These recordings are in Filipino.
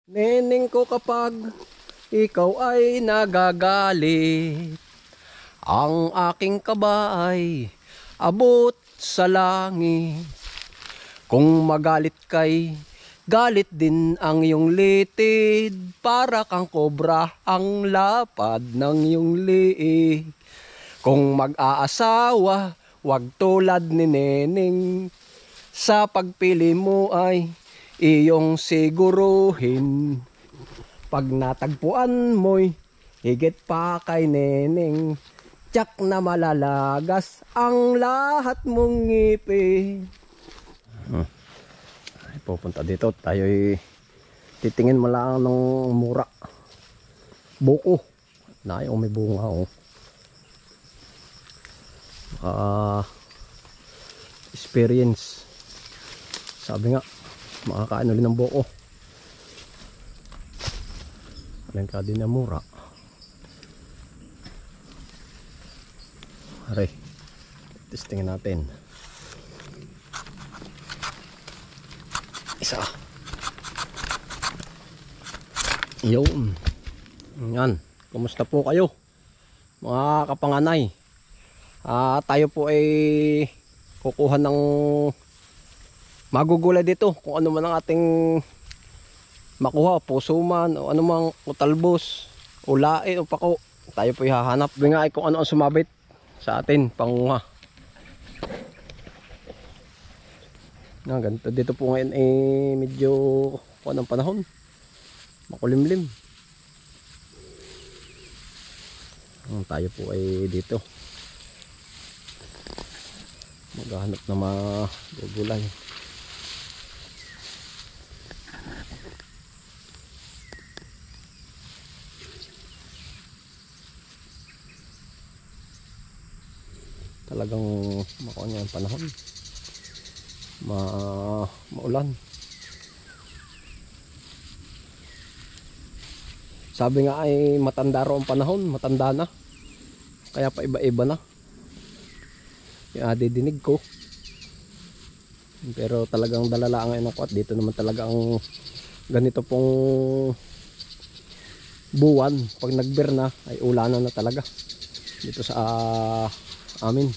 Neneng ko kapag ikaw ay nagagalit, ang aking kaba ay abot sa langit. Kung magalit kay galit din ang iyong litid, para kang kobra ang lapad ng iyong liig. Kung mag-aasawa, wag tulad ni Neneng, sa pagpili mo ay iyong siguruhin. Pag natagpuan mo'y higit pa kay Neneng, tiyak na malalagas ang lahat mong ngipin. Ay, pupunta dito, tayo'y titingin mo lang ng mura. Buko. Naay, may bunga oh. Experience. Sabi nga, makakain ulit ng buko. Alin ka din na mura. Aray, testingin natin. Isa. Yun. Yan. Kumusta po kayo, mga kapanganay? Tayo po ay kukuha ng magugulay dito. Kung ano man ang ating makuha, puso man o ano mang utalbos o lae o pako, tayo po hahanap. Nga ay kung ano ang sumabit sa atin panguha. Ganito dito po ngayon medyo kuan ang panahon, makulimlim. Tayo po ay dito maghahanap ng magugulay. Talagang makuha niya ang panahon, maulan. Sabi nga ay matanda raw ang panahon, matanda na, kaya pa iba-iba na yung didinig ko. Pero talagang dalala ngayon ako, at dito naman talaga ang ganito pong buwan, pag nagber na ay ulanan na talaga dito sa amin.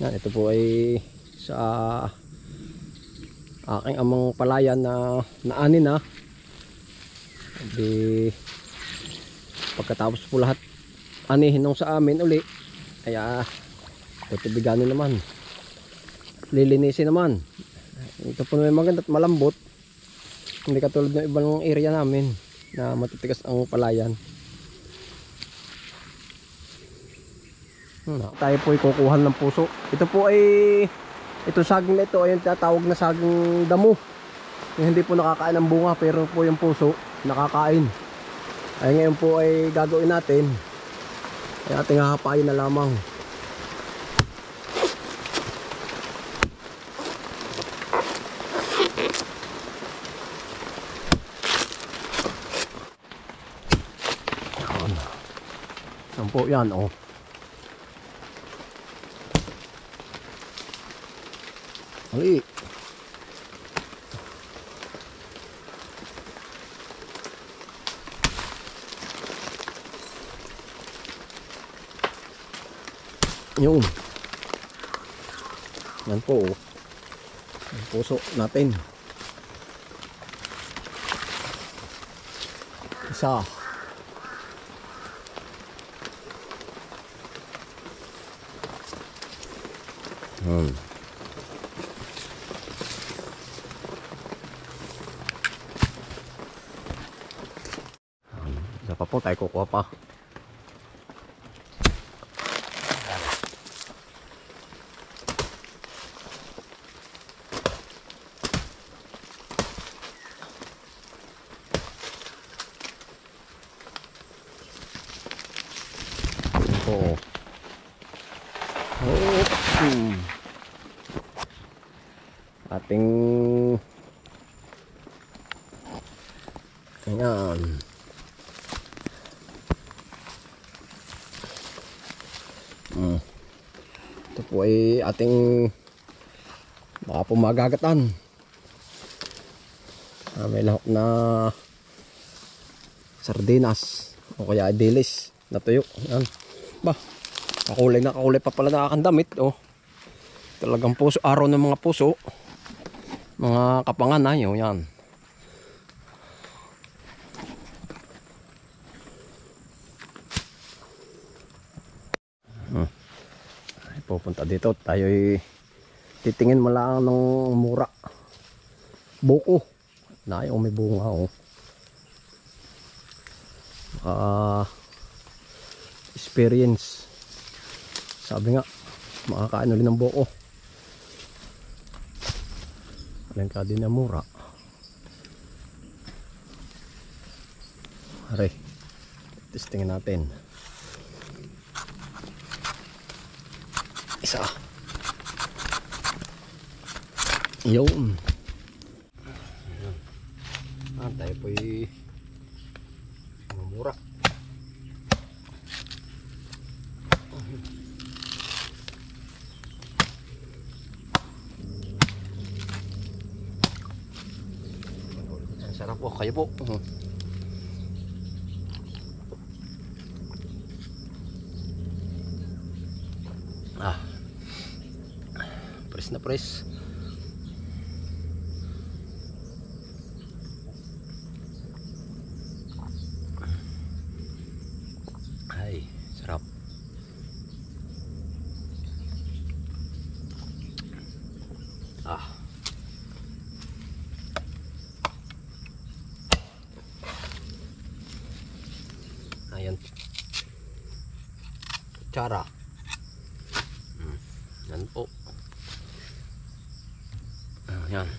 Yan, ito po ay sa aking amang palayan na naani na. Di pagkatapos po lahat anihin nung sa amin uli, kaya tutubiganin naman, lilinisin naman. Ito po may maganda at malambot, hindi katulad ng ibang area namin na matitigas ang palayan. Tayo po ay kukuhan ng puso. Ito po ay, ito saging na ito ay yung tinatawag na saging damo, yung hindi po nakakain ng bunga, pero po yung puso nakakain. Ay ngayon po ay gagawin natin ay ating hahapain na lamang. Yan po yan oh. Ali. Yun. Yan po oh. Ang puso natin. Isa. Isa pa po, tayo kukuha pa. Oh. Ating ayan. Ito po ay ating baka po magagatan. May lahok na sardinas o kaya dilis na tuyo. Yan. Ba, kakulay pa pala na aking damit. Oh. Talagang puso, araw ng mga puso. Mga kapangan na yun. Yan. Ay, pupunta dito. Tayo'y titingin mo lang ng mura. Buko. Na yung may bunga. Oh. Experience. Sabi nga, makakain ulit ng buko. Alam ka din na mura. Aray, testingin natin. Isa. Yun. Tayo po'y mura. Ang sarap po, kayo po. Press na press. Ay, sarap. Ayan. Kutsara. Yan po. Ayan.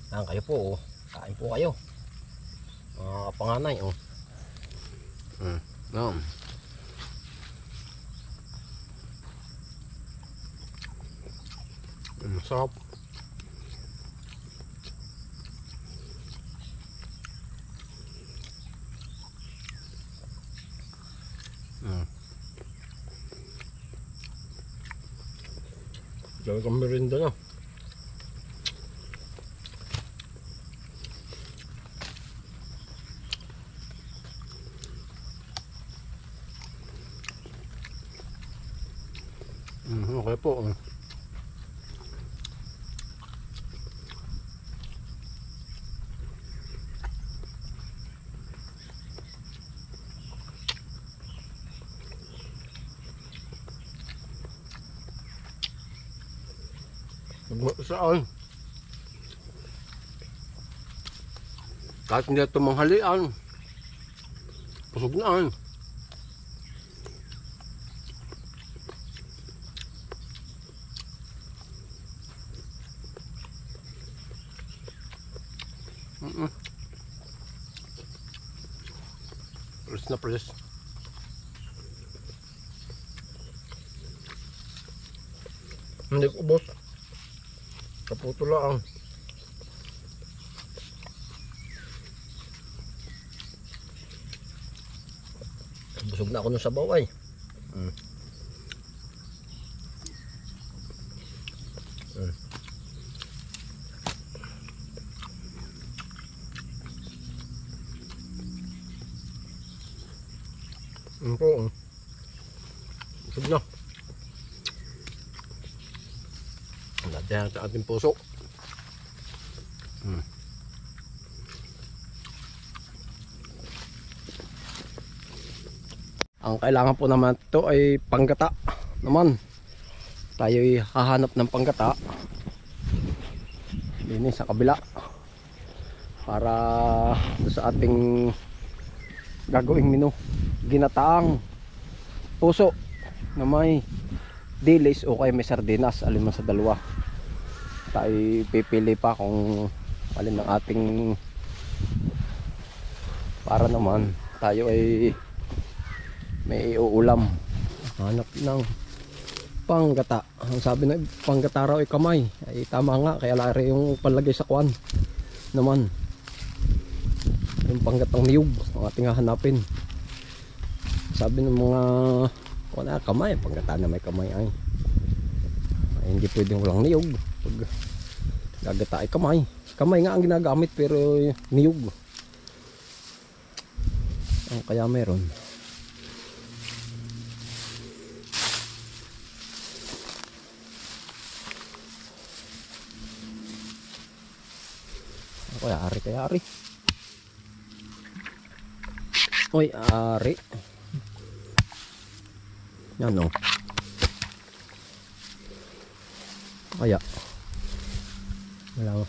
Ayan kayo po. Oh. Kain po kayo. Mga kapanganay. Oh. Masarap. Talagang merinda na. Okay po. Saan? Kahit hindi ito manghalian, pusog na. Press na press. Hindi ko boss. Kaputo lang. Busog na ako ng sabaw ay. Po. Busog na. Latihan sa ating puso. Ang kailangan po naman ito ay panggata naman. Tayo ay hahanap ng panggata din sa kabila para sa ating gagawing menu. Ginataang puso na may dilis o kaya may sardinas, alin man sa dalawa. Tayo pipili pa kung alin ang ating, para naman tayo ay may uulam. Hanap ng panggata. Ang sabi na panggata raw ay kamay, ay tama nga, kaya lari yung palagay sa kwan. naman. Yung panggatang niyog ang ating hahanapin. Sabi ng mga wala kamay, panggata na may kamay ay hindi pwedeng walang niyog. Pag gagata ay kamay. Kamay nga ang ginagamit pero niyog. Kaya meron. Kaya ari. Oy, ari. Yan o. Kaya. Wala.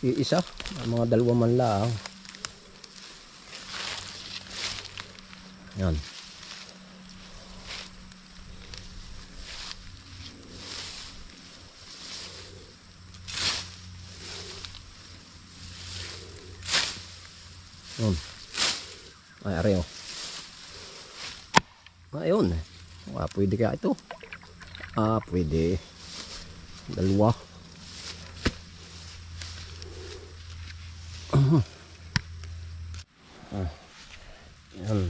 Iisa. Mga dalawa man lang. Yan. Yan. Ay, ari o. Ayun. Pwede kaya ito. Pwede. Dalawa. Yan.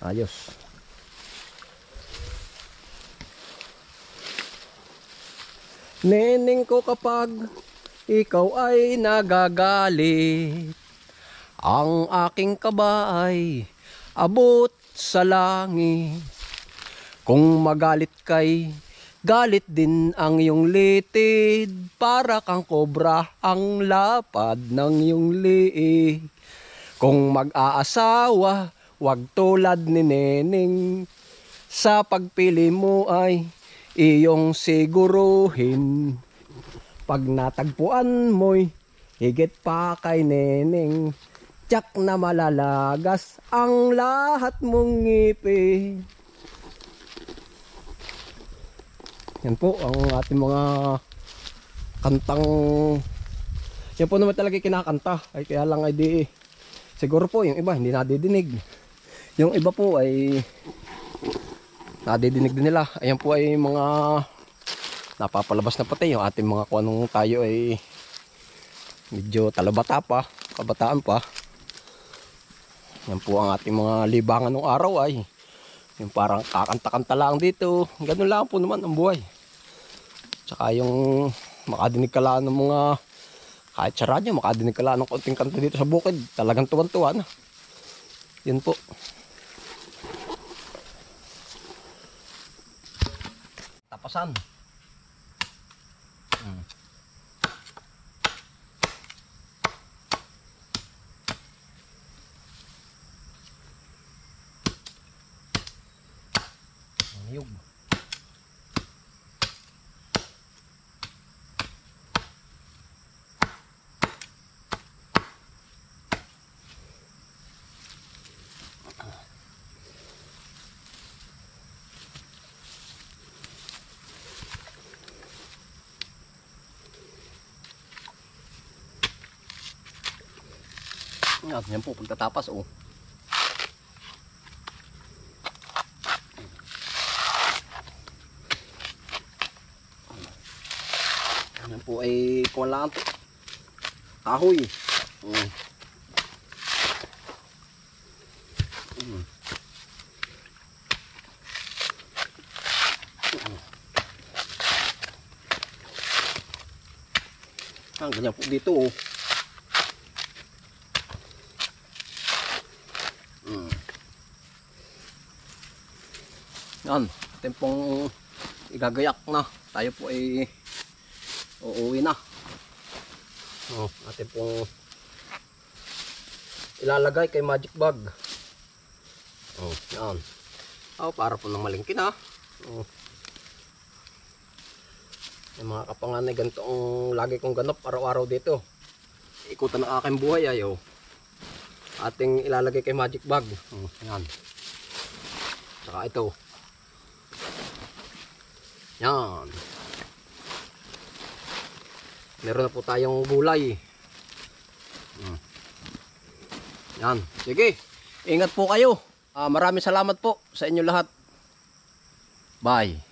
Ayos. Neneng ko, kapag ikaw ay nagagalit, ang aking kaba ay abot sa langit. Kung magalit kay galit din ang iyong litid, para kang kobra ang lapad ng iyong liig. Kung mag-aasawa, wag tulad ni Neneng, sa pagpili mo ay iyong siguruhin. Pag natagpuan mo'y higit pa kay Neneng, tiyak na malalagas ang lahat mong ngipin. Yan po ang ating mga kantang. Yan po naman talaga kinakanta. Ay kaya lang ay di. Siguro po yung iba hindi nadidinig. Yung iba po ay nadidinig din nila. Ayan po ay mga napapalabas na pati. Yung ating mga kung tayo ay medyo talabata pa, kabataan pa. Yan po ang ating mga libangan ng araw ay yung parang kakanta-kanta lang dito. Ganun lang po naman ang buhay. Tsaka yung makadinig ka lang ng mga, kahit sa radyo, makadinig ka lang ng konting kanta dito sa bukid. Talagang tuwan-tuwa na. Yun po. Tapasan. Niyog. Yan po pagkatapas oh. Yan po ay kung lang ito kahoy. Ganyan po dito oh. Yan, atin pong igagayak na. Tayo po ay uuwi na. Atin pong ilalagay kay magic bag. Yan. Para po ng malingkin ha. Yung mga kapanganay, ganito ang lagi kong ganap araw-araw dito. Ikutan ng aking buhay ay ating ilalagay kay magic bag. Yan. Saka ito. Yan. Meron na po tayong gulay. Yan. Sige. Ingat po kayo. Maraming salamat po sa inyo lahat. Bye.